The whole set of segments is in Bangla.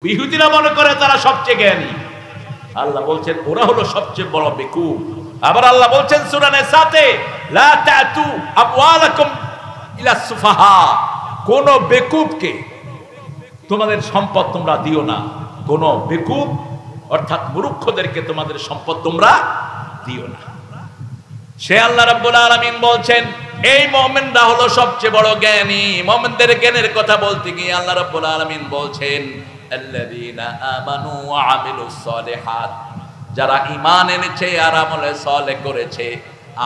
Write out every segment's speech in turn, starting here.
ইহুদিরা মনে করে তারা সবচেয়ে জ্ঞানী। আল্লাহ বলছেন ওরা হলো সবচেয়ে বড় বেকুব। আবার আল্লাহ বলছেন সূরা নিসাতে লা তাতু আমওয়ালাকুম ইলা সুফাহা, কোন বেকুবকে তোমাদের সম্পদ তোমরা দিও না। কোন বেকুব অর্থাৎ মূর্খদেরকে তোমাদের সম্পদ তোমরা দিও না। সে আল্লাহ রাব্বুল আলামিন বলছেন এই মুমিনরা হলো সবচেয়ে বড় জ্ঞানী। মুমিনদের জ্ঞানের কথা বলতে গিয়ে আল্লাহ রাব্বুল আলামিন বলছেন আল্লাযীনা আমানু ওয়া আমিলুস সালিহাত, যারা ঈমান এনেছে আর আমলে সালেহ করেছে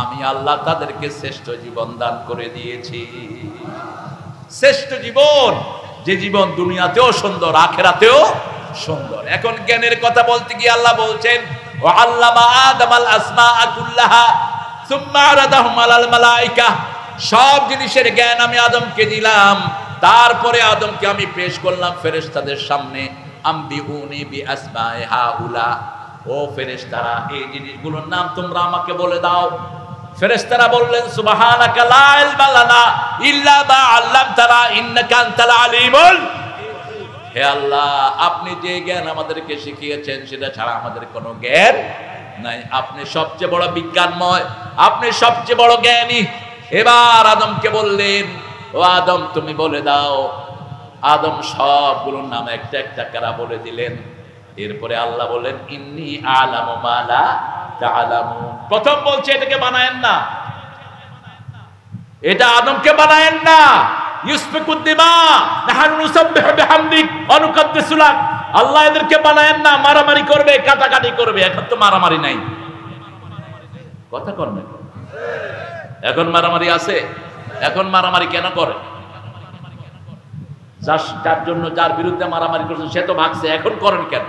আমি আল্লাহ তাদেরকে শ্রেষ্ঠ জীবন দান করে দিয়েছি। শ্রেষ্ঠ জীবন, যে জীবন দুনিয়াতেও সুন্দর আখিরাতেও সুন্দর। এখন জ্ঞানের কথা বলতে গিয়ে আল্লাহ বলছেন ওয়া আল্লামা আদামাল আসমাআ কুল্লাহা সুম্মা আরাদাহুম আলাল মালায়েকা, সব জিনিসের জ্ঞান আমি আদমকে দিলাম, তারপরে আদমকে আমি পেশ করলাম ফেরেশতাদের সামনে। আম্বিউনি বিআসমাই হাউলা, ও ফেরেশতারা এই জিনিসগুলোর নাম তোমরা আমাকে বলে দাও। ফেরেশতারা বললেন সুবহানাকা লা ইলমা লানা ইল্লা মা আল্লামতানা ইন্নাকা আনতাল আলিমুল, হে আল্লাহ আপনি যে জ্ঞান আমাদেরকে শিখিয়েছেন সেটা ছাড়া আমাদের কোনো জ্ঞান নাই। আপনি সবচেয়ে বড় বিজ্ঞানময়, আপনি সবচেয়ে বড় জ্ঞানী। এবার আদমকে বললেন ও আদম তুমি বলে দাও। আদম সবগুলোর নাম একটা একটা করে বলে দিলেন। এরপরে আল্লাহ বললেন ইন্নী আলামু মা লা তাআলামুন। প্রথম বলছে এটাকে বানায়েন না, এটা আদমকে বানায়েন না। ইউসফিকুদ্দিমা নাহনু নুসাব্বিহু বিহামদিক ওয়া নুকদ্দিসু লাক, আল্লাহ এদেরকে বানায়েন না, মারামারি করবে কাটাকাটি করবে। এখন তো মারামারি নাই, কথা করবে। এখন মারামারি আছে? এখন মারামারি কেন করে? যার জন্য যার বিরুদ্ধে মারামারি করছেন সে তো ভাগছে, এখন করেন কেন?